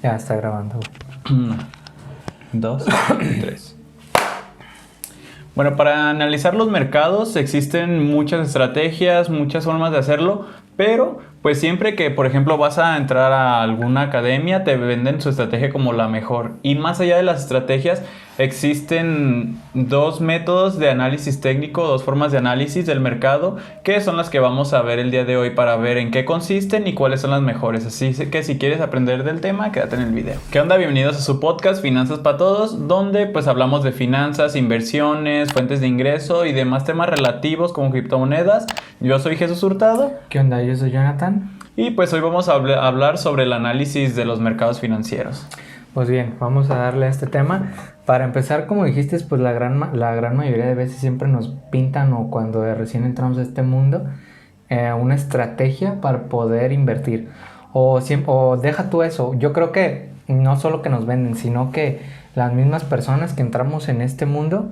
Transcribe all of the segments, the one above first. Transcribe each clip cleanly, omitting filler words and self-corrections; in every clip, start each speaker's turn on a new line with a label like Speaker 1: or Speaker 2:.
Speaker 1: Ya está grabando.
Speaker 2: 1, 2, 3. Bueno, para analizar los mercados existen muchas estrategias, muchas formas de hacerlo, pero pues siempre que, por ejemplo, vas a entrar a alguna academia, te venden su estrategia como la mejor. Y más allá de las estrategias, existen dos métodos de análisis técnico, dos formas de análisis del mercado, que son las que vamos a ver el día de hoy para ver en qué consisten y cuáles son las mejores. Así que si quieres aprender del tema, quédate en el video. ¿Qué onda? Bienvenidos a su podcast Finanzas para Todos, donde pues hablamos de finanzas, inversiones, fuentes de ingreso y demás temas relativos como criptomonedas. Yo soy Jesús Hurtado.
Speaker 1: ¿Qué onda? Yo soy Jonathan.
Speaker 2: Y pues hoy vamos a hablar sobre el análisis de los mercados financieros.
Speaker 1: Pues bien, vamos a darle a este tema. Para empezar, como dijiste, pues la gran mayoría de veces siempre nos pintan, o cuando recién entramos a este mundo, una estrategia para poder invertir. O deja tú eso. Yo creo que no solo que nos venden, sino que las mismas personas que entramos en este mundo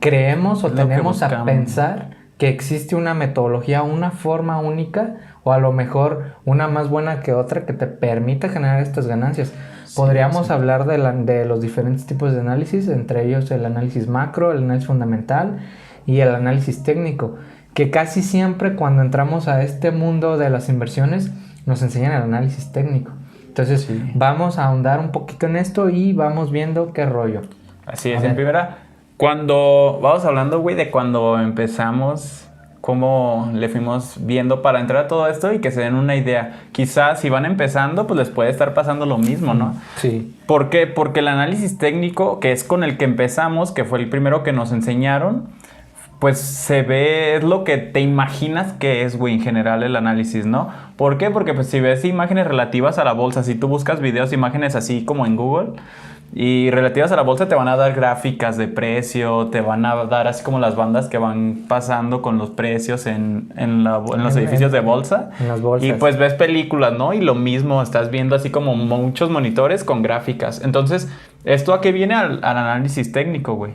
Speaker 1: creemos o tenemos a pensar que existe una metodología, una forma única, o a lo mejor una más buena que otra que te permita generar estas ganancias. Podríamos hablar de los diferentes tipos de análisis, entre ellos el análisis macro, el análisis fundamental y el análisis técnico, que casi siempre cuando entramos a este mundo de las inversiones nos enseñan el análisis técnico. Entonces vamos a ahondar un poquito en esto y vamos viendo qué rollo.
Speaker 2: Así es, en primera, cuando vamos hablando, güey, de cuando empezamos, cómo le fuimos viendo para entrar a todo esto y que se den una idea. Quizás si van empezando, pues les puede estar pasando lo mismo, ¿no?
Speaker 1: Sí.
Speaker 2: ¿Por qué? Porque el análisis técnico, que es con el que empezamos, que fue el primero que nos enseñaron, pues se ve, es lo que te imaginas que es, güey, en general el análisis, ¿no? ¿Por qué? Porque pues si ves imágenes relativas a la bolsa, si tú buscas videos, imágenes así como en Google, y relativas a la bolsa, te van a dar gráficas de precio, te van a dar así como las bandas que van pasando con los precios en los edificios de bolsa.
Speaker 1: En las bolsas.
Speaker 2: Y pues ves películas, ¿no? Y lo mismo, estás viendo así como muchos monitores con gráficas. Entonces, ¿esto a qué viene? Al análisis técnico, güey.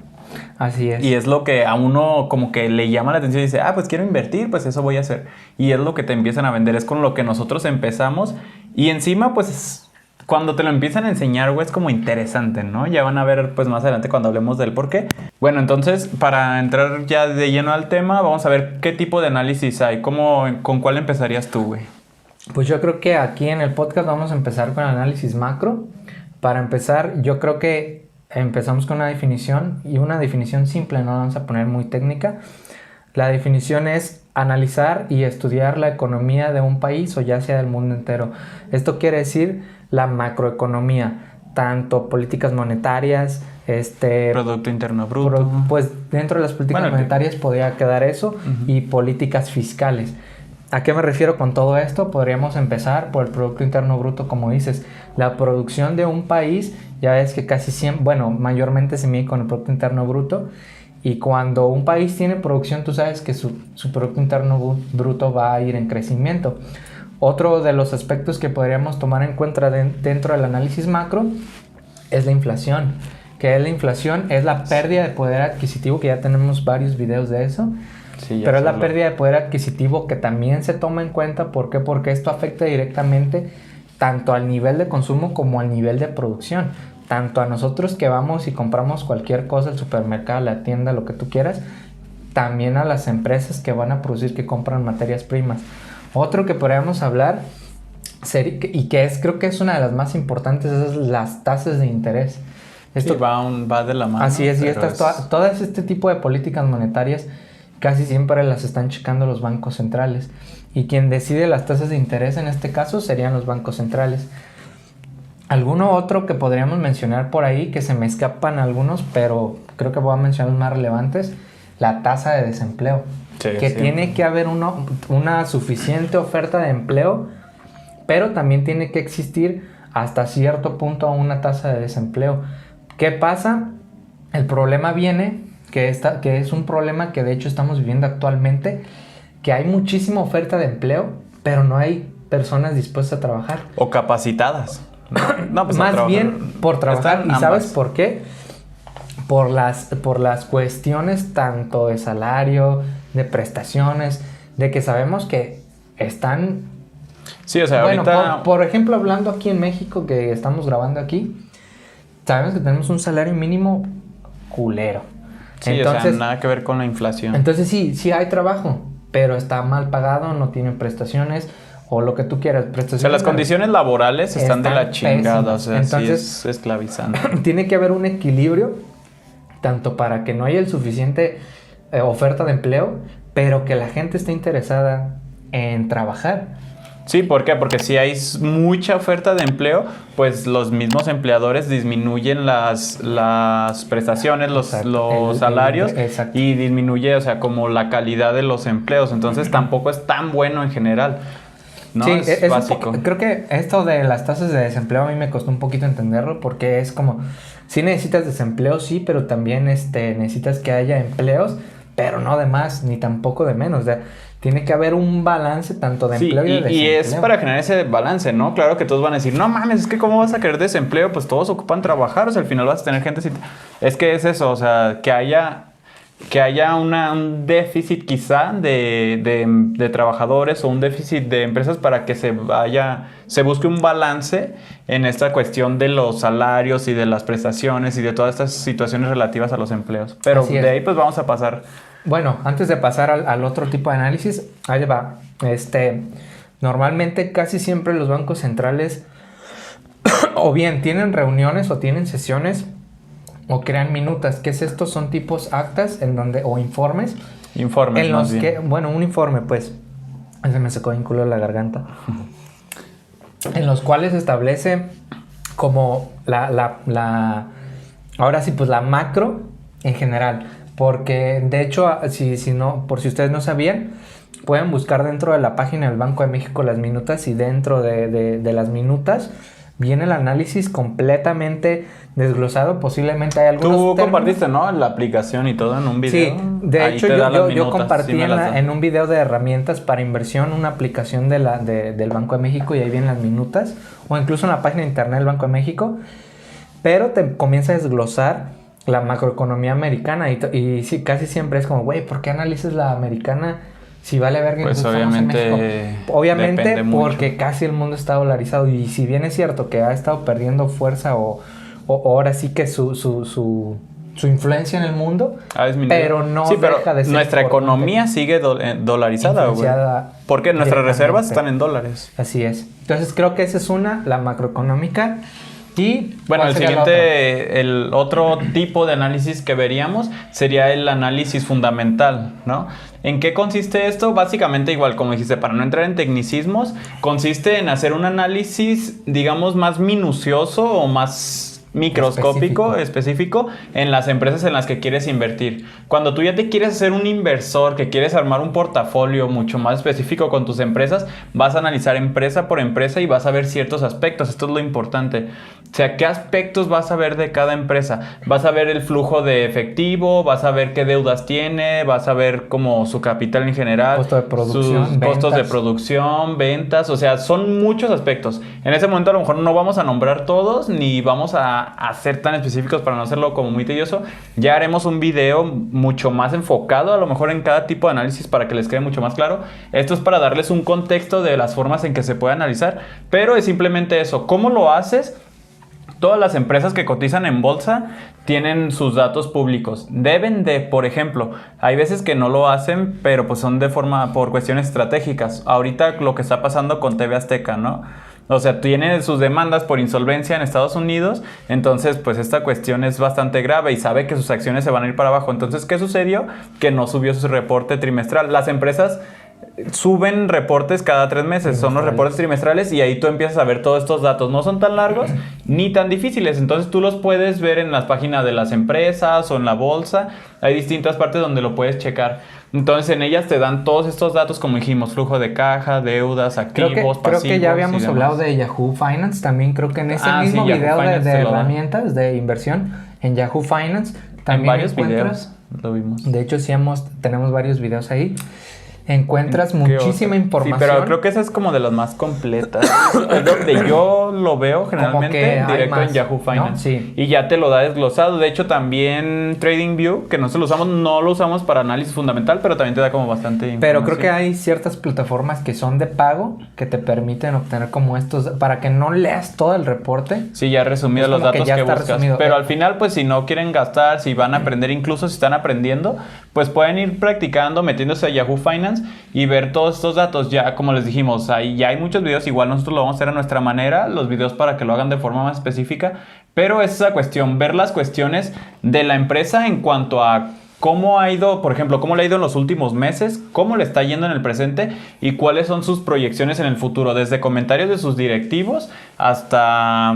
Speaker 1: Así es.
Speaker 2: Y es lo que a uno como que le llama la atención y dice, pues quiero invertir, pues eso voy a hacer. Y es lo que te empiezan a vender, es con lo que nosotros empezamos. Y encima, pues cuando te lo empiezan a enseñar, güey, es como interesante, ¿no? Ya van a ver, pues, más adelante cuando hablemos del por qué. Bueno, entonces, para entrar ya de lleno al tema, vamos a ver qué tipo de análisis hay. ¿Con cuál empezarías tú, güey?
Speaker 1: Pues yo creo que aquí en el podcast vamos a empezar con el análisis macro. Para empezar, yo creo que empezamos con una definición, y una definición simple, no la vamos a poner muy técnica. La definición es analizar y estudiar la economía de un país, o ya sea del mundo entero. Esto quiere decir la macroeconomía, tanto políticas monetarias,
Speaker 2: Producto Interno Bruto.
Speaker 1: Pues dentro de las políticas monetarias podría quedar eso, y políticas fiscales. ¿A qué me refiero con todo esto? Podríamos empezar por el Producto Interno Bruto, como dices. La producción de un país, ya ves que casi siempre, bueno, mayormente se mide con el Producto Interno Bruto. Y cuando un país tiene producción, tú sabes que su Producto Interno Bruto va a ir en crecimiento. Otro de los aspectos que podríamos tomar en cuenta dentro del análisis macro es la inflación. ¿Qué es la inflación? Es la pérdida de poder adquisitivo, que ya tenemos varios videos de eso. Sí, pero es la pérdida de poder adquisitivo que también se toma en cuenta. ¿Por qué? Porque esto afecta directamente tanto al nivel de consumo como al nivel de producción. Tanto a nosotros que vamos y compramos cualquier cosa, el supermercado, la tienda, lo que tú quieras, también a las empresas que van a producir, que compran materias primas. Otro que podríamos hablar, y que creo que es una de las más importantes, es las tasas de interés.
Speaker 2: Esto sí, va de la mano.
Speaker 1: Así es, y todas este tipo de políticas monetarias casi siempre las están checando los bancos centrales. Y quien decide las tasas de interés en este caso serían los bancos centrales. Alguno otro que podríamos mencionar por ahí, que se me escapan algunos, pero creo que voy a mencionar los más relevantes, la tasa de desempleo. Sí, tiene que haber una suficiente oferta de empleo, pero también tiene que existir hasta cierto punto una tasa de desempleo. ¿Qué pasa? El problema viene, que es un problema que de hecho estamos viviendo actualmente, que hay muchísima oferta de empleo, pero no hay personas dispuestas a trabajar.
Speaker 2: O capacitadas.
Speaker 1: No, pues más bien por trabajar. ¿Y sabes por qué? Por las cuestiones tanto de salario, de prestaciones, de que sabemos que están
Speaker 2: Sí, o sea,
Speaker 1: bueno,
Speaker 2: ahorita...
Speaker 1: por ejemplo, hablando aquí en México, que estamos grabando aquí, sabemos que tenemos un salario mínimo culero.
Speaker 2: Sí, entonces, o sea, nada que ver con la inflación.
Speaker 1: Entonces sí hay trabajo, pero está mal pagado, no tienen prestaciones o lo que tú quieras.
Speaker 2: O sea, las condiciones laborales están de la chingada, pésimas. O sea, entonces, sí es esclavizante.
Speaker 1: Tiene que haber un equilibrio, tanto para que no haya el suficiente oferta de empleo, pero que la gente esté interesada en trabajar.
Speaker 2: Sí, ¿por qué? Porque si hay mucha oferta de empleo, pues los mismos empleadores disminuyen las prestaciones, los salarios y disminuye, o sea, como la calidad de los empleos. Entonces tampoco es tan bueno en general, ¿no?
Speaker 1: Sí,
Speaker 2: es básico.
Speaker 1: Creo que esto de las tasas de desempleo a mí me costó un poquito entenderlo porque es como, sí necesitas desempleo, sí, pero también necesitas que haya empleos, pero no de más ni tampoco de menos, o sea, tiene que haber un balance tanto de empleo y de desempleo.
Speaker 2: Y es para generar ese balance, ¿no? Claro que todos van a decir, no mames, es que ¿cómo vas a querer desempleo? Pues todos ocupan trabajar, o sea, al final vas a tener gente... Es que es eso, o sea, que haya un déficit quizá de trabajadores o un déficit de empresas para que se busque un balance en esta cuestión de los salarios y de las prestaciones y de todas estas situaciones relativas a los empleos. Pero de ahí pues vamos a pasar...
Speaker 1: Bueno, antes de pasar al otro tipo de análisis, ahí va. Normalmente casi siempre los bancos centrales o bien tienen reuniones o tienen sesiones o crean minutas. ¿Qué es esto? Son tipos actas en donde, o informes.
Speaker 2: Informes,
Speaker 1: en los que, bueno, un informe, pues. Se me secó un culo la garganta. En los cuales se establece como ahora sí, pues la macro en general. Porque, de hecho, si no, por si ustedes no sabían, pueden buscar dentro de la página del Banco de México las minutas y dentro de las minutas viene el análisis completamente desglosado. Posiblemente hay algunos
Speaker 2: Tú compartiste, ¿no? La aplicación y todo en un video.
Speaker 1: Sí, de hecho yo compartí en un video de herramientas para inversión una aplicación del Banco de México y ahí vienen las minutas. O incluso en la página de internet del Banco de México. Pero te comienza a desglosar la macroeconomía americana y sí, casi siempre es como, güey, ¿por qué analizas la americana si vale verga?
Speaker 2: Pues obviamente
Speaker 1: porque casi el mundo está dolarizado y si bien es cierto que ha estado perdiendo fuerza o ahora sí que su influencia en el mundo, pero no deja de ser
Speaker 2: nuestra economía sigue dolarizada, güey. Porque nuestras reservas están en dólares.
Speaker 1: Así es. Entonces creo que esa es la macroeconómica. Y
Speaker 2: bueno, el otro tipo de análisis que veríamos sería el análisis fundamental, ¿no? ¿En qué consiste esto? Básicamente igual, como dijiste, para no entrar en tecnicismos, consiste en hacer un análisis, digamos, más minucioso o más microscópico, específico en las empresas en las que quieres invertir. Cuando tú ya te quieres hacer un inversor, que quieres armar un portafolio mucho más específico con tus empresas, vas a analizar empresa por empresa y vas a ver ciertos aspectos. Esto es lo importante. O sea, ¿qué aspectos vas a ver de cada empresa? Vas a ver el flujo de efectivo, vas a ver qué deudas tiene, vas a ver como su capital en general,
Speaker 1: costo de producción,
Speaker 2: sus costos de producción, ventas, o sea, son muchos aspectos. En ese momento a lo mejor no vamos a nombrar todos, ni vamos a ser tan específicos para no hacerlo como muy tedioso. Ya haremos un video mucho más enfocado a lo mejor en cada tipo de análisis para que les quede mucho más claro. Esto es para darles un contexto de las formas en que se puede analizar, pero es simplemente eso. ¿Cómo lo haces? Todas las empresas que cotizan en bolsa tienen sus datos públicos. Deben de, por ejemplo, hay veces que no lo hacen, pero pues son por cuestiones estratégicas. Ahorita lo que está pasando con TV Azteca, ¿no? O sea, tiene sus demandas por insolvencia en Estados Unidos, entonces pues esta cuestión es bastante grave y sabe que sus acciones se van a ir para abajo. Entonces, ¿qué sucedió? Que no subió su reporte trimestral. Las empresas suben reportes cada 3 meses, son los reportes trimestrales y ahí tú empiezas a ver todos estos datos. No son tan largos ni tan difíciles, entonces tú los puedes ver en las páginas de las empresas o en la bolsa. Hay distintas partes donde lo puedes checar. Entonces en ellas te dan todos estos datos, como dijimos, flujo de caja, deudas, activos, pasivos.
Speaker 1: Creo que ya habíamos hablado de Yahoo Finance también, creo que en ese mismo video de herramientas de inversión en Yahoo Finance también
Speaker 2: en varios videos lo vimos.
Speaker 1: De hecho sí tenemos varios videos ahí. encuentras muchísima información.
Speaker 2: Sí, pero creo que esa es como de las más completas. Es donde yo lo veo generalmente directo en Yahoo Finance. ¿No?
Speaker 1: Sí.
Speaker 2: Y ya te lo da desglosado. De hecho, también TradingView, que nosotros no lo usamos para análisis fundamental, pero también te da como bastante información.
Speaker 1: Pero creo que hay ciertas plataformas que son de pago que te permiten obtener como estos, para que no leas todo el reporte.
Speaker 2: Sí, ya resumido los datos que buscas. Resumido. Pero al final, pues si no quieren gastar, si van a aprender, incluso si están aprendiendo, pues pueden ir practicando, metiéndose a Yahoo Finance y ver todos estos datos. Ya, como les dijimos, ahí ya hay muchos videos, igual nosotros lo vamos a hacer a nuestra manera, los videos para que lo hagan de forma más específica, pero es esa cuestión, ver las cuestiones de la empresa en cuanto a cómo ha ido, por ejemplo, cómo le ha ido en los últimos meses, cómo le está yendo en el presente y cuáles son sus proyecciones en el futuro, desde comentarios de sus directivos hasta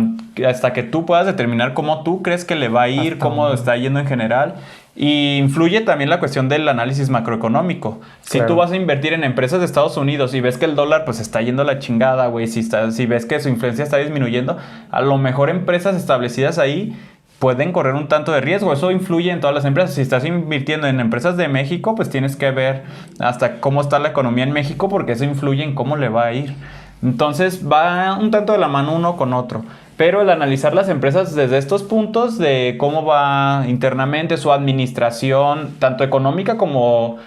Speaker 2: que tú puedas determinar cómo tú crees que le va a ir, cómo está yendo en general. Y influye también la cuestión del análisis macroeconómico. Si tú vas a invertir en empresas de Estados Unidos y ves que el dólar pues está yendo a la chingada, güey, si ves que su influencia está disminuyendo, a lo mejor empresas establecidas ahí pueden correr un tanto de riesgo. Eso influye en todas las empresas. Si estás invirtiendo en empresas de México, pues tienes que ver hasta cómo está la economía en México, porque eso influye en cómo le va a ir. Entonces va un tanto de la mano uno con otro. Pero el analizar las empresas desde estos puntos de cómo va internamente su administración, tanto económica como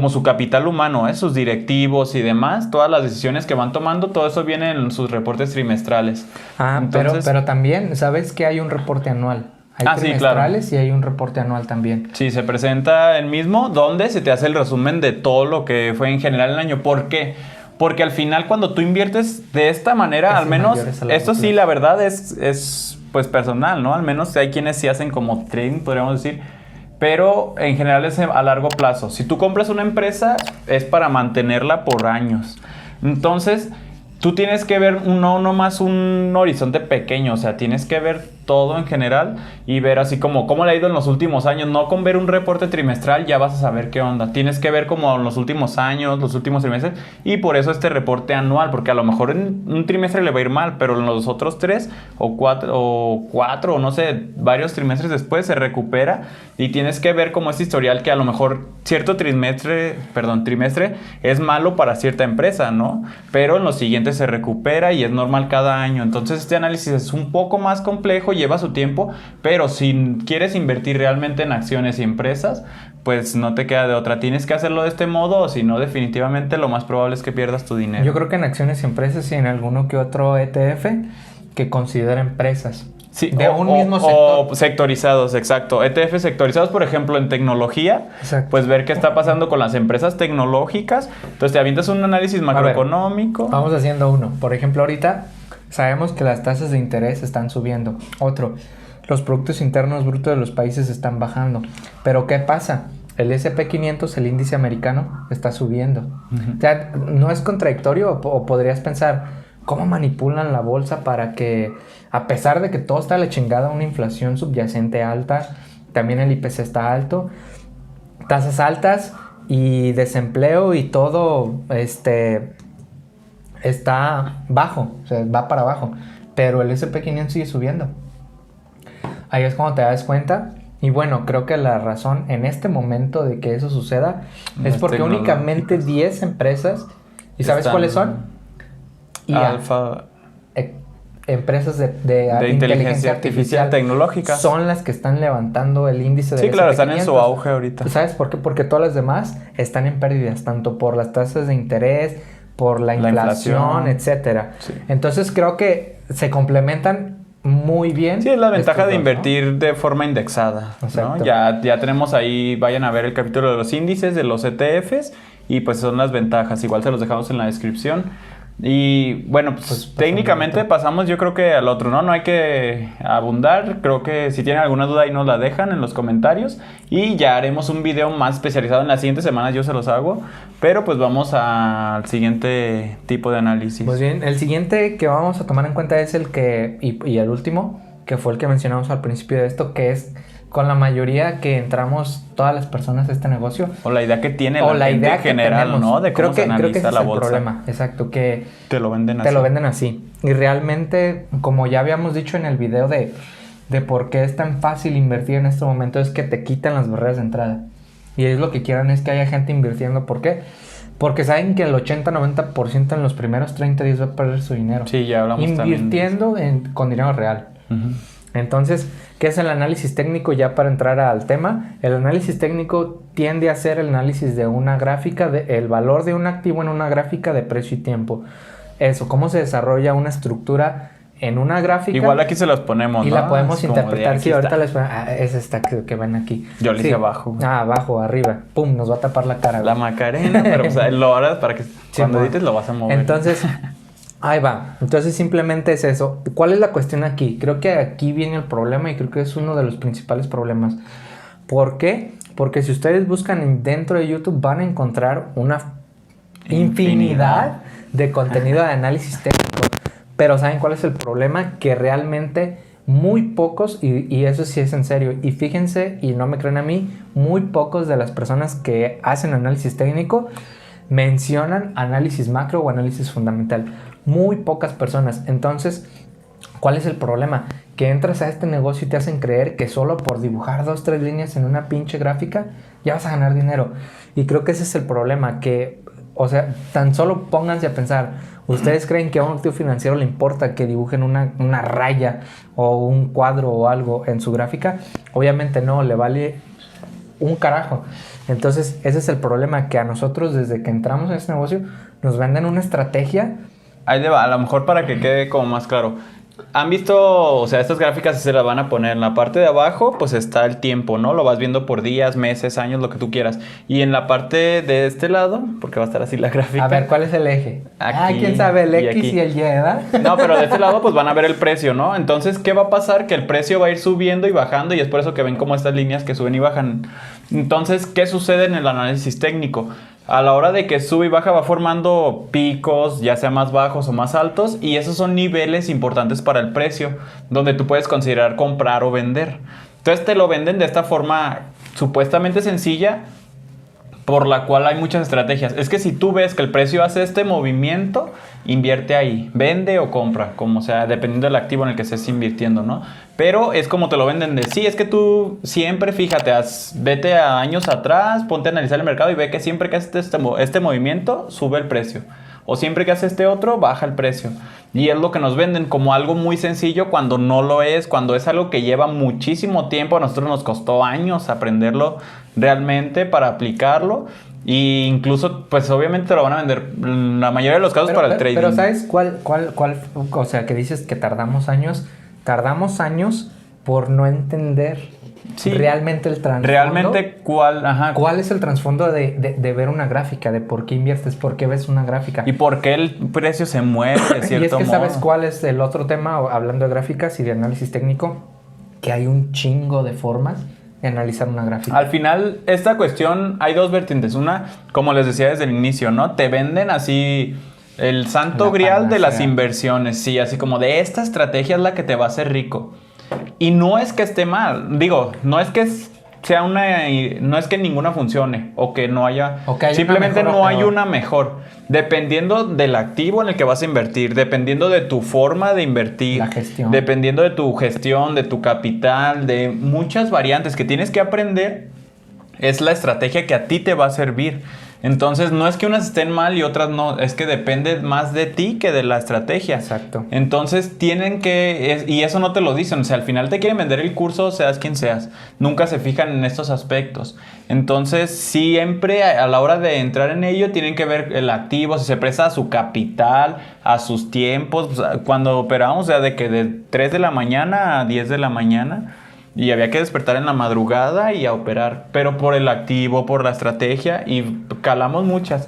Speaker 2: su capital humano, sus directivos y demás, todas las decisiones que van tomando, todo eso viene en sus reportes trimestrales.
Speaker 1: Entonces, pero también, ¿sabes que hay un reporte anual? Hay trimestrales, sí, claro. Y hay un reporte anual también.
Speaker 2: Sí, se presenta el mismo, donde se te hace el resumen de todo lo que fue en general el año. ¿Por qué? Porque al final cuando tú inviertes de esta manera, al menos, esto sí, la verdad es pues personal, ¿no? Al menos hay quienes sí hacen como trading, podríamos decir, pero en general es a largo plazo. Si tú compras una empresa, es para mantenerla por años. Entonces, tú tienes que ver no más un horizonte pequeño, o sea, tienes que ver todo en general y ver así como cómo le ha ido en los últimos años. No con ver un reporte trimestral ya vas a saber qué onda. Tienes que ver como en los últimos años, los últimos trimestres, y por eso este reporte anual, porque a lo mejor en un trimestre le va a ir mal, pero en los otros 3 o 4 o no sé, varios trimestres después se recupera y tienes que ver como este historial que a lo mejor cierto trimestre es malo para cierta empresa, ¿no? Pero en los siguientes se recupera y es normal cada año. Entonces este análisis es un poco más complejo, lleva su tiempo, pero si quieres invertir realmente en acciones y empresas, pues no te queda de otra. Tienes que hacerlo de este modo, o si no, definitivamente lo más probable es que pierdas tu dinero.
Speaker 1: Yo creo que en acciones y empresas y en alguno que otro ETF que considera empresas.
Speaker 2: Sí, de un mismo sector. O sectorizados, exacto. ETF sectorizados, por ejemplo, en tecnología. Exacto. Pues ver qué está pasando con las empresas tecnológicas. Entonces te avientas un análisis macroeconómico.
Speaker 1: Vamos haciendo uno. Por ejemplo, ahorita sabemos que las tasas de interés están subiendo. Otro, los productos internos brutos de los países están bajando. Pero ¿qué pasa? El S&P 500, el índice americano, está subiendo. Uh-huh. O sea, ¿no es contradictorio? O podrías pensar, ¿cómo manipulan la bolsa para que, a pesar de que todo está a la chingada, una inflación subyacente alta, también el IPC está alto, tasas altas y desempleo y todo está bajo, o sea, va para abajo, pero el S&P 500 sigue subiendo? Ahí es cuando te das cuenta. Y bueno, creo que la razón en este momento de que eso suceda es porque únicamente 10 empresas, ¿y sabes cuáles son?
Speaker 2: Alfa.
Speaker 1: Empresas de inteligencia artificial
Speaker 2: tecnológica
Speaker 1: son las que están levantando el índice de
Speaker 2: Sí, claro, están en su auge ahorita.
Speaker 1: ¿Sabes por qué? Porque todas las demás están en pérdidas, tanto por las tasas de interés, por la inflación, etcétera. Sí. Entonces creo que se complementan muy bien.
Speaker 2: Sí, es la ventaja de invertir, ¿no?, de forma indexada, ¿no? Ya tenemos ahí, vayan a ver el capítulo de los índices, de los ETFs, y pues son las ventajas. Igual se los dejamos en la descripción. Y bueno, pues técnicamente pasamos, yo creo que al otro, ¿no? No hay que abundar. Creo que si tienen alguna duda ahí nos la dejan en los comentarios y ya haremos un video más especializado en las siguientes semanas, yo se los hago. Pero pues vamos al siguiente tipo de análisis.
Speaker 1: Pues bien, el siguiente que vamos a tomar en cuenta es el que, y el último, que fue el que mencionamos al principio de esto, que es con la mayoría que entramos todas las personas a este negocio.
Speaker 2: O la idea que tiene la gente en general, ¿no? De cómo se analiza la bolsa. Creo que ese es el problema,
Speaker 1: exacto, que
Speaker 2: te lo venden así.
Speaker 1: Y realmente, como ya habíamos dicho en el video de por qué es tan fácil invertir en este momento, es que te quitan las barreras de entrada. Y es lo que quieren, es que haya gente invirtiendo. ¿Por qué? Porque saben que el 80-90% en los primeros 30 días va a perder su dinero.
Speaker 2: Sí, ya hablamos
Speaker 1: invirtiendo con dinero real.
Speaker 2: Uh-huh.
Speaker 1: Entonces, ¿qué es el análisis técnico? Ya para entrar al tema, el análisis técnico tiende a ser el análisis de una gráfica, el valor de un activo en una gráfica de precio y tiempo. Eso, cómo se desarrolla una estructura en una gráfica.
Speaker 2: Igual aquí se los ponemos,
Speaker 1: y
Speaker 2: ¿no?
Speaker 1: la podemos interpretar. Sí, ahorita les ponemos. Es esta que ven aquí.
Speaker 2: Yo le hice abajo.
Speaker 1: Abajo, arriba. Pum, nos va a tapar la cara.
Speaker 2: La Macarena, pero pues lo harás para que cuando edites lo vas a mover.
Speaker 1: Entonces, ahí va. Entonces simplemente es eso. ¿Cuál es la cuestión aquí? Creo que aquí viene el problema y creo que es uno de los principales problemas. ¿Por qué? Porque si ustedes buscan dentro de YouTube van a encontrar una infinidad de contenido de análisis técnico. Pero ¿saben cuál es el problema? Que realmente muy pocos, y eso sí es en serio, y fíjense, y no me creen a mí, muy pocos de las personas que hacen análisis técnico mencionan análisis macro o análisis fundamental. Muy pocas personas. Entonces, ¿cuál es el problema? Que entras a este negocio y te hacen creer que solo por dibujar 2-3 líneas en una pinche gráfica ya vas a ganar dinero. Y creo que ese es el problema, que, o sea, tan solo pónganse a pensar. ¿Ustedes creen que a un activo financiero le importa que dibujen una raya o un cuadro o algo en su gráfica? Obviamente no, le vale un carajo. Entonces, ese es el problema, que a nosotros desde que entramos en este negocio nos venden una estrategia.
Speaker 2: Ahí a lo mejor para que quede como más claro. Han visto, o sea, estas gráficas se las van a poner en la parte de abajo, pues está el tiempo, ¿no? Lo vas viendo por días, meses, años, lo que tú quieras. Y en la parte de este lado, porque va a estar así la gráfica.
Speaker 1: A ver, ¿cuál es el eje?
Speaker 2: Aquí,
Speaker 1: ¿quién sabe? El X
Speaker 2: aquí.
Speaker 1: y el Y, ¿verdad?
Speaker 2: No, pero de este lado pues van a ver el precio, ¿no? Entonces, ¿qué va a pasar? Que el precio va a ir subiendo y bajando y es por eso que ven como estas líneas que suben y bajan. Entonces, ¿qué sucede en el análisis técnico? A la hora de que sube y baja va formando picos, ya sea más bajos o más altos, y esos son niveles importantes para el precio, donde tú puedes considerar comprar o vender. Entonces te lo venden de esta forma supuestamente sencilla, por la cual hay muchas estrategias. Es que si tú ves que el precio hace este movimiento, invierte ahí, vende o compra, como sea, dependiendo del activo en el que estés invirtiendo, ¿no? Pero es como te lo venden de, sí, es que tú siempre, fíjate, vete a años atrás, ponte a analizar el mercado y ve que siempre que haces este movimiento, sube el precio. O siempre que hace este otro, baja el precio. Y es lo que nos venden como algo muy sencillo cuando no lo es, cuando es algo que lleva muchísimo tiempo. A nosotros nos costó años aprenderlo realmente para aplicarlo. Y incluso, pues obviamente te lo van a vender la mayoría de los casos para el trading.
Speaker 1: Pero ¿sabes cuál? O sea, que dices que tardamos años. Tardamos años por no entender realmente el trasfondo.
Speaker 2: Realmente,
Speaker 1: ¿cuál es el trasfondo de ver una gráfica? De por qué inviertes, por qué ves una gráfica.
Speaker 2: Y por qué el precio se mueve de cierto modo.
Speaker 1: Y es que ¿sabes cuál es el otro tema? Hablando de gráficas y de análisis técnico, que hay un chingo de formas de analizar una gráfica.
Speaker 2: Al final, esta cuestión, hay dos vertientes. Una, como les decía desde el inicio, ¿no? Te venden así el santo grial de las inversiones. Sí, así como de esta estrategia es la que te va a hacer rico. Y no es que esté mal. Digo, no es que sea no es que ninguna funcione o que no haya... simplemente no hay una mejor. Dependiendo del activo en el que vas a invertir, dependiendo de tu forma de invertir,
Speaker 1: la gestión,
Speaker 2: dependiendo de tu gestión, de tu capital, de muchas variantes que tienes que aprender, es la estrategia que a ti te va a servir. Entonces, no es que unas estén mal y otras no, es que depende más de ti que de la estrategia.
Speaker 1: Exacto.
Speaker 2: Entonces, y eso no te lo dicen, o sea, al final te quieren vender el curso, seas quien seas. Nunca se fijan en estos aspectos. Entonces, siempre a la hora de entrar en ello, tienen que ver el activo, si se presta a su capital, a sus tiempos. Pues, cuando operamos, o sea, de que de 3 de la mañana a 10 de la mañana... Y había que despertar en la madrugada y a operar. Pero por el activo, por la estrategia. Y calamos muchas.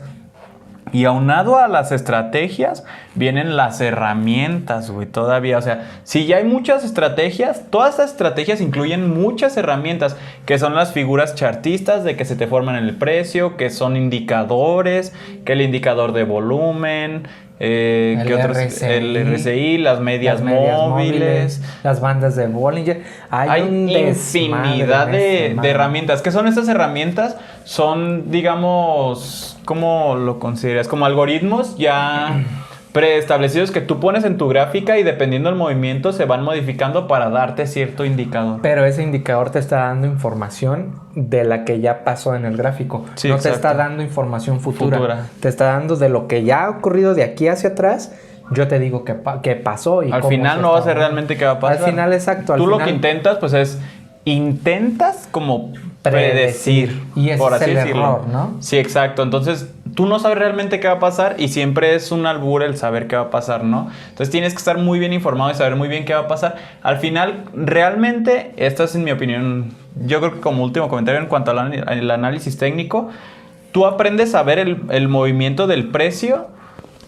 Speaker 2: Y aunado a las estrategias, vienen las herramientas, güey, todavía. O sea, si ya hay muchas estrategias, todas estas estrategias incluyen muchas herramientas, que son las figuras chartistas de que se te forman en el precio, que son indicadores, que el indicador de volumen...
Speaker 1: el
Speaker 2: RSI, las medias móviles,
Speaker 1: las bandas de Bollinger.
Speaker 2: Hay infinidad de herramientas. ¿Qué son estas herramientas? Son, digamos, ¿cómo lo consideras? Como algoritmos ya preestablecidos que tú pones en tu gráfica y dependiendo del movimiento se van modificando para darte cierto indicador.
Speaker 1: Pero ese indicador te está dando información de la que ya pasó en el gráfico.
Speaker 2: Sí,
Speaker 1: no
Speaker 2: exacto.
Speaker 1: te está dando información futura. Te está dando de lo que ya ha ocurrido de aquí hacia atrás. Yo te digo qué pasó y
Speaker 2: al
Speaker 1: cómo
Speaker 2: final no va a ser realmente qué va a pasar.
Speaker 1: Al final, exacto.
Speaker 2: Tú lo que intentas, pues es... Intentas como predecir.
Speaker 1: Y ese
Speaker 2: por
Speaker 1: es
Speaker 2: así
Speaker 1: el
Speaker 2: decirlo.
Speaker 1: error, ¿no?
Speaker 2: Sí, exacto. Entonces, tú no sabes realmente qué va a pasar y siempre es un albur el saber qué va a pasar, ¿no? Entonces, tienes que estar muy bien informado y saber muy bien qué va a pasar. Al final, realmente, esta es en mi opinión, yo creo que como último comentario en cuanto al análisis técnico, tú aprendes a ver el movimiento del precio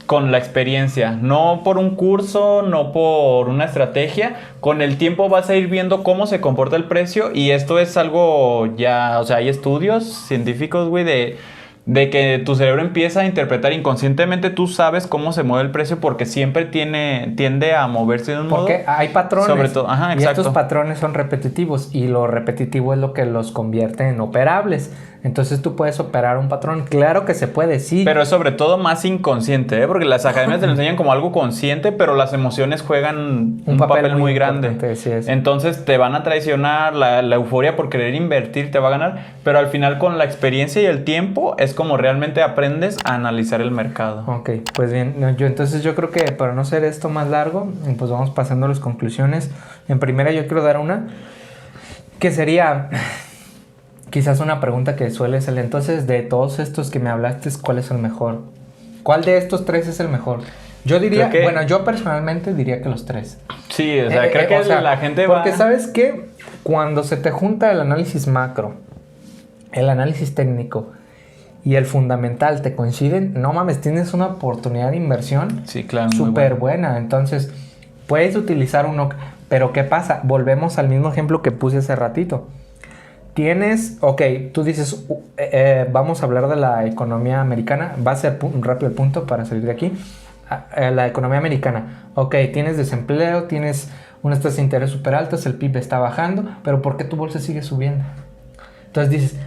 Speaker 2: con la experiencia, no por un curso, no por una estrategia. Con el tiempo vas a ir viendo cómo se comporta el precio y esto es algo ya, o sea, hay estudios científicos, güey, de que tu cerebro empieza a interpretar inconscientemente, tú sabes cómo se mueve el precio porque siempre tiende a moverse de un modo.
Speaker 1: Porque hay patrones.
Speaker 2: Sobre todo, ajá,
Speaker 1: y
Speaker 2: exacto.
Speaker 1: estos patrones son repetitivos y lo repetitivo es lo que los convierte en operables. Entonces tú puedes operar un patrón. Claro que se puede, sí.
Speaker 2: Pero es sobre todo más inconsciente, ¿eh? Porque las academias te lo enseñan como algo consciente, pero las emociones juegan un papel muy grande.
Speaker 1: Sí,
Speaker 2: entonces te van a traicionar, la euforia por querer invertir te va a ganar, pero al final con la experiencia y el tiempo es como realmente aprendes a analizar el mercado.
Speaker 1: Ok, pues bien, yo creo que para no hacer esto más largo, pues vamos pasando a las conclusiones. En primera yo quiero dar una que sería... Quizás una pregunta que suele ser, entonces, de todos estos que me hablaste, ¿cuál es el mejor? ¿Cuál de estos tres es el mejor? Yo diría, bueno, yo personalmente diría que los tres.
Speaker 2: Sí, o sea, creo que la gente va...
Speaker 1: Porque, ¿sabes qué? Cuando se te junta el análisis macro, el análisis técnico y el fundamental te coinciden, no mames, tienes una oportunidad de inversión súper buena. Entonces, puedes utilizar uno, pero ¿qué pasa? Volvemos al mismo ejemplo que puse hace ratito. Tienes, ok, tú dices, vamos a hablar de la economía americana. Va a ser rápido el punto para salir de aquí. La economía americana. Ok, tienes desempleo, tienes unas tasas de interés súper altas, el PIB está bajando, pero ¿por qué tu bolsa sigue subiendo? Entonces dices,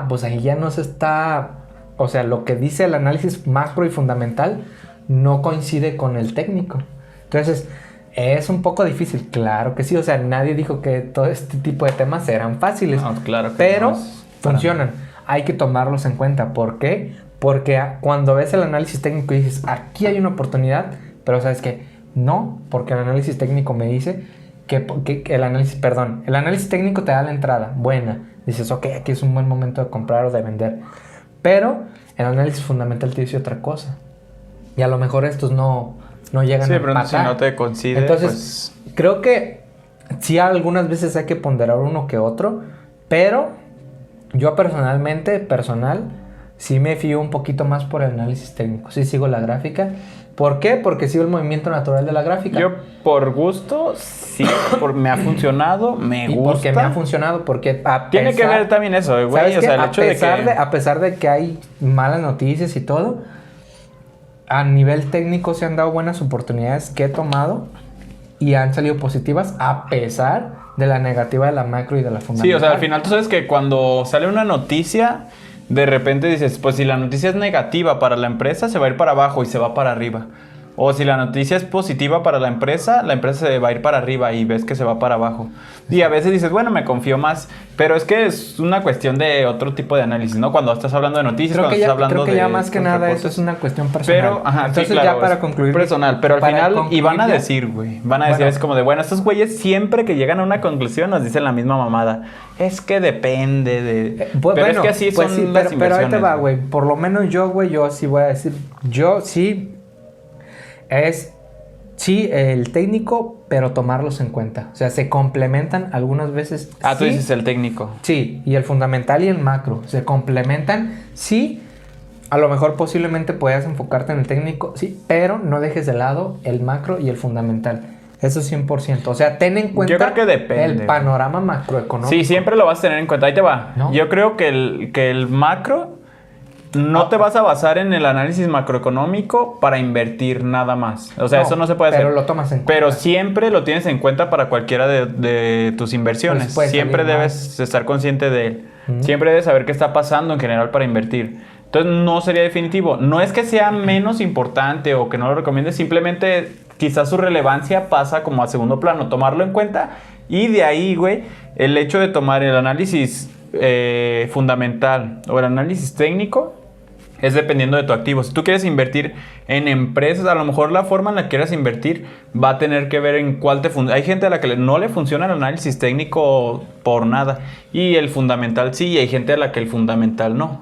Speaker 1: pues ahí ya no se está... O sea, lo que dice el análisis macro y fundamental no coincide con el técnico. Entonces... ¿es un poco difícil? Claro que sí. O sea, nadie dijo que todo este tipo de temas eran fáciles.
Speaker 2: No, claro que
Speaker 1: pero
Speaker 2: no
Speaker 1: funcionan. Hay que tomarlos en cuenta. ¿Por qué? Porque cuando ves el análisis técnico y dices, aquí hay una oportunidad, pero ¿sabes qué? No, porque el análisis técnico me dice que el análisis técnico te da la entrada buena. Dices, ok, aquí es un buen momento de comprar o de vender. Pero el análisis fundamental te dice otra cosa. Y a lo mejor estos no llegan a empatar.
Speaker 2: Si no te coincide,
Speaker 1: entonces, creo que sí algunas veces hay que ponderar uno que otro, pero yo personal, sí me fío un poquito más por el análisis técnico. Sí sigo la gráfica. ¿Por qué? Porque sigo el movimiento natural de la gráfica.
Speaker 2: Yo por gusto, sí, me ha funcionado, me gusta.
Speaker 1: ¿Y por qué me ha funcionado? Porque
Speaker 2: tiene que ver también eso, güey. O sea, el hecho
Speaker 1: a pesar de que hay malas noticias y todo... A nivel técnico se han dado buenas oportunidades que he tomado y han salido positivas a pesar de la negativa de la macro y de la fundamental.
Speaker 2: Sí, o sea, al final tú sabes que cuando sale una noticia, de repente dices, pues si la noticia es negativa para la empresa, se va a ir para abajo y se va para arriba. O si la noticia es positiva para la empresa se va a ir para arriba y ves que se va para abajo. Y a veces dices, bueno, me confío más. Pero es que es una cuestión de otro tipo de análisis, ¿no? Cuando estás hablando de noticias,
Speaker 1: creo que ya más que nada eso es una cuestión personal.
Speaker 2: Pero,
Speaker 1: entonces
Speaker 2: sí, claro,
Speaker 1: ya para concluir.
Speaker 2: Personal, pero al final, y van a decir, güey, es como de, bueno, estos güeyes siempre que llegan a una conclusión nos dicen la misma mamada. Es que depende de... pero es que así son las inversiones.
Speaker 1: Pero ahí te va, güey. Por lo menos yo sí voy a decir, yo sí... Sí, el técnico, pero tomarlos en cuenta. O sea, se complementan algunas veces.
Speaker 2: Tú dices el técnico.
Speaker 1: Sí, y el fundamental y el macro. Se complementan. Sí, a lo mejor posiblemente puedas enfocarte en el técnico, sí, pero no dejes de lado el macro y el fundamental. Eso 100%. O sea, ten en cuenta.
Speaker 2: Yo creo que depende,
Speaker 1: el panorama macroeconómico.
Speaker 2: Sí, siempre lo vas a tener en cuenta. Ahí te va. ¿No? Yo creo que el macro... No te vas a basar en el análisis macroeconómico para invertir nada más. O sea, eso no se puede hacer.
Speaker 1: Pero lo tomas en cuenta.
Speaker 2: Pero siempre lo tienes en cuenta para cualquiera de tus inversiones. Siempre debes estar consciente de él. Siempre debes saber qué está pasando en general para invertir. Entonces no sería definitivo. No es que sea menos importante o que no lo recomiende, simplemente quizás su relevancia pasa como a segundo plano, tomarlo en cuenta. Y de ahí, güey, el hecho de tomar el análisis fundamental o el análisis técnico es dependiendo de tu activo. Si tú quieres invertir en empresas, a lo mejor la forma en la que quieras invertir va a tener que ver en cuál te funciona. Hay gente a la que no le funciona el análisis técnico por nada. Y el fundamental sí, y hay gente a la que el fundamental no.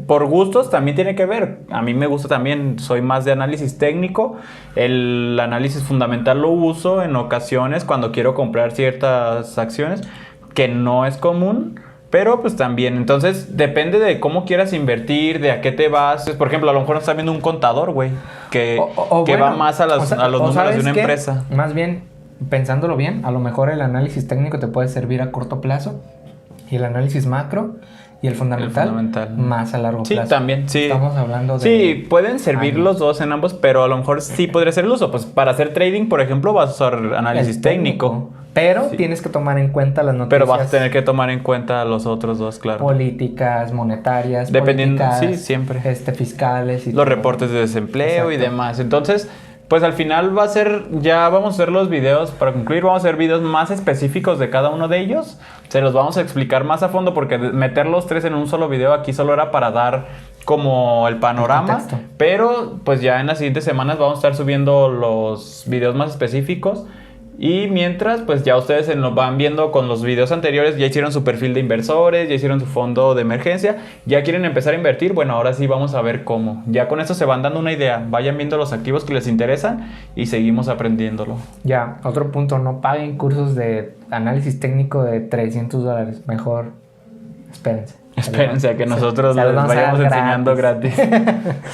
Speaker 2: Por gustos también tiene que ver. A mí me gusta también, soy más de análisis técnico. El análisis fundamental lo uso en ocasiones cuando quiero comprar ciertas acciones, que no es común. Pero pues también, entonces depende de cómo quieras invertir, de a qué te vas. Por ejemplo, a lo mejor está viendo un contador, güey, que bueno, va más a los números de una empresa.
Speaker 1: Más bien, pensándolo bien, a lo mejor el análisis técnico te puede servir a corto plazo y el análisis macro y el fundamental más a largo plazo.
Speaker 2: Sí, también, sí.
Speaker 1: Estamos hablando de...
Speaker 2: Sí, pueden servir los dos en ambos, pero a lo mejor sí podría ser el uso. Pues para hacer trading, por ejemplo, vas a usar análisis técnico.
Speaker 1: Pero tienes que tomar en cuenta las noticias.
Speaker 2: Pero vas a tener que tomar en cuenta los otros dos, claro.
Speaker 1: Políticas, monetarias,
Speaker 2: dependiendo, sí, siempre.
Speaker 1: Fiscales. Y
Speaker 2: los reportes de desempleo. Exacto. Y demás. Entonces, pues al final va a ser, ya vamos a hacer los videos, para concluir, vamos a hacer videos más específicos de cada uno de ellos. Se los vamos a explicar más a fondo porque meter los tres en un solo video aquí solo era para dar como el panorama. Pero pues ya en las siguientes semanas vamos a estar subiendo los videos más específicos. Y mientras, pues ya ustedes nos van viendo con los videos anteriores, ya hicieron su perfil de inversores, ya hicieron su fondo de emergencia, ya quieren empezar a invertir, bueno, ahora sí vamos a ver cómo. Ya con eso se van dando una idea, vayan viendo los activos que les interesan y seguimos aprendiéndolo.
Speaker 1: Ya, otro punto, no paguen cursos de análisis técnico de $300, mejor espérense.
Speaker 2: Espérense a que nosotros les vayamos enseñando gratis.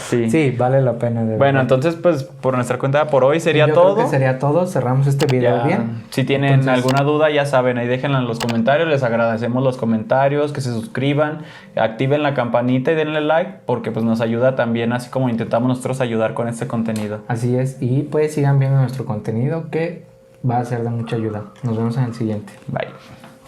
Speaker 1: Sí, vale la pena.
Speaker 2: Bueno, entonces pues por nuestra cuenta por hoy sería todo.
Speaker 1: Creo que sería todo, cerramos este video bien.
Speaker 2: Si tienen alguna duda ya saben, ahí déjenla en los comentarios, les agradecemos los comentarios, que se suscriban, activen la campanita y denle like porque pues nos ayuda también, así como intentamos nosotros ayudar con este contenido.
Speaker 1: Así es, y pues sigan viendo nuestro contenido que va a ser de mucha ayuda. Nos vemos en el siguiente.
Speaker 2: Bye.